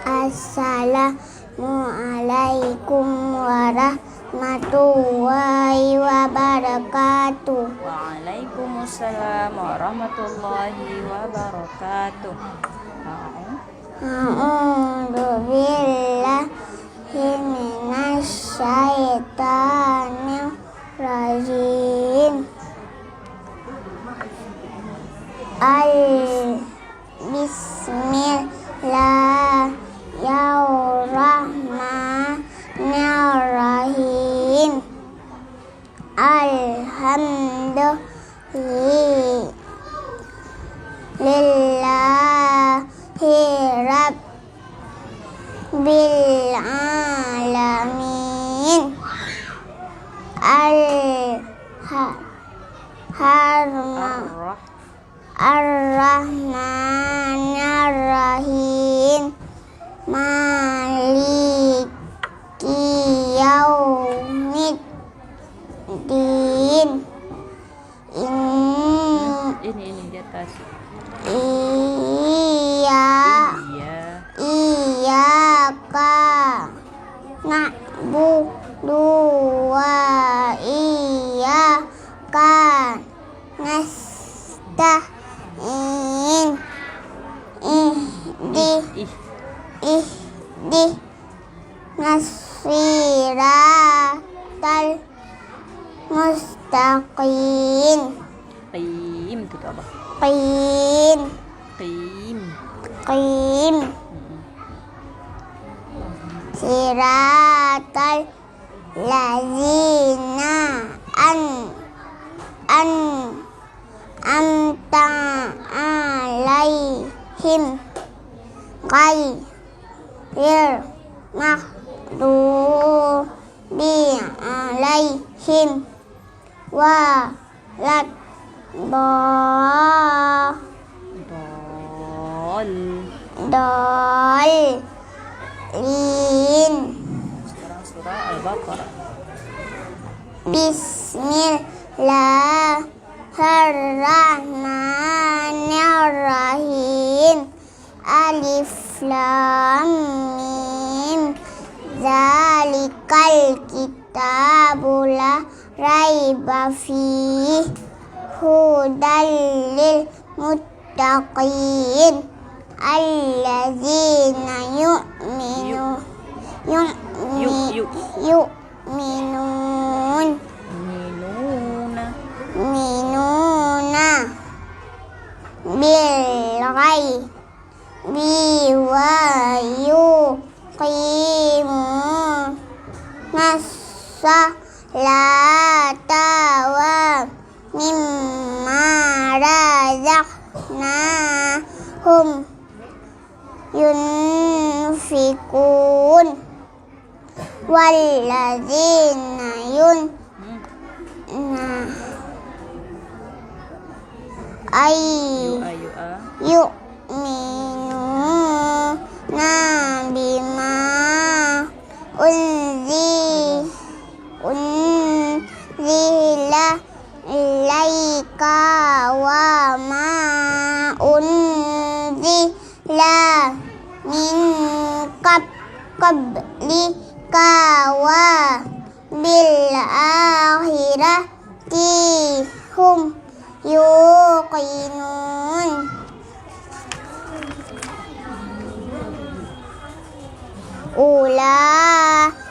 Assalamualaikum warahmatullahi wabarakatuh. Waalaikumsalam warahmatullahi wabarakatuh. A'udzu billahi minasy syaithanir rajim. Bismillahirrahmanirrahim. Alhamdulillahi rabbil alamin. Ar-Rahmanir-Rahim. Maliki yaumiddin. Ini di atas. Iyyaka na'budu wa iyyaka nasta'in. Nasiratal mustaqim. Qim gitu Abah. Qim Qim. Siratal ladzina amta alaihim ghairil maghdubi alaihim waladdallin. Sekarang surah Al-Baqarah. Bismillahirrahmanirrahim. Alif lam mim. Zalikal kitabu la raiba fihi hudal lil muttaqin allazina yu'minuna bil ghaibi wa yuqimunas salata wa mimma razaqnahum yunfikun walladzina yu'minuna bima unzila ilaika wa ma unzila min qablika wa bil akhirati hum yuqinun. Ulaika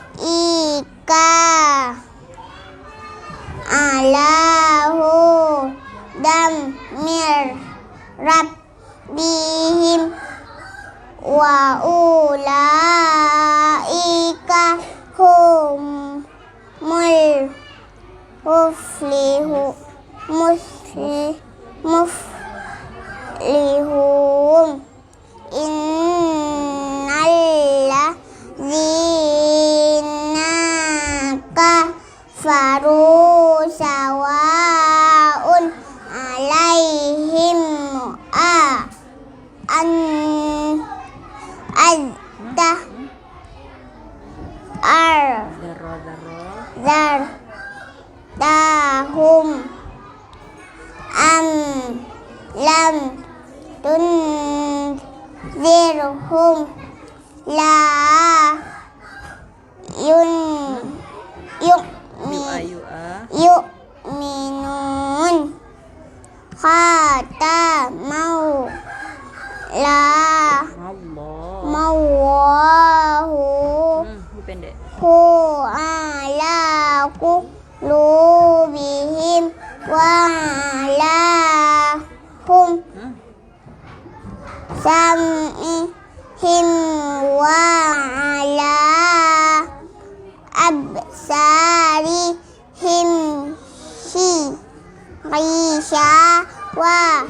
alahu damir rabbihim wa ulaika humul muflihun. Innalladzina kafaru sawaun alaihim tahum am lam tunzirhum hum la yun yu'minun khatamau la Allah. mawahu Pendek. hu ala qulubihim wa ala hum sam'ihim wa ala absarihim ghisha wa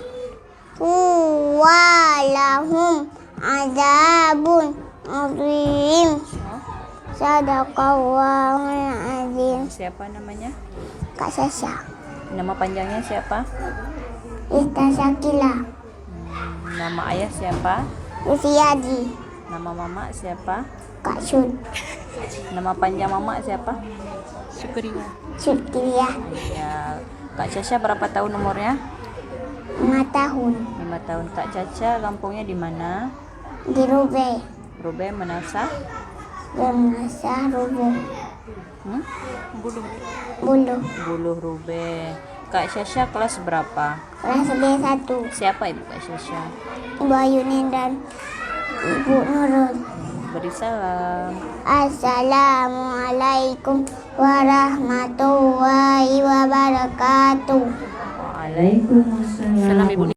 lahum azabun azim. Sadaqallahul azim. Siapa namanya? Kak Sasha. Nama panjangnya siapa? Ista Syakila. Nama ayah siapa? Lufiadi. Nama mama siapa? Kak Syud. Nama panjang mama siapa? Syukriya. Syukriya. Ya. Kak Caca berapa tahun umurnya? 5 tahun. 5 tahun. Kak Caca kampungnya di mana? Di Rube. Rube Manasa? Bermasa Rube. Buluh Rube. Kak Caca kelas berapa? Kelas B1. Siapa ibu Kak Caca? Ibu Ayunin dan Ibu Nurul. Beri salam. Assalamualaikum warahmatullahi wabarakatuh. Waalaikumsalam. Salam ibu.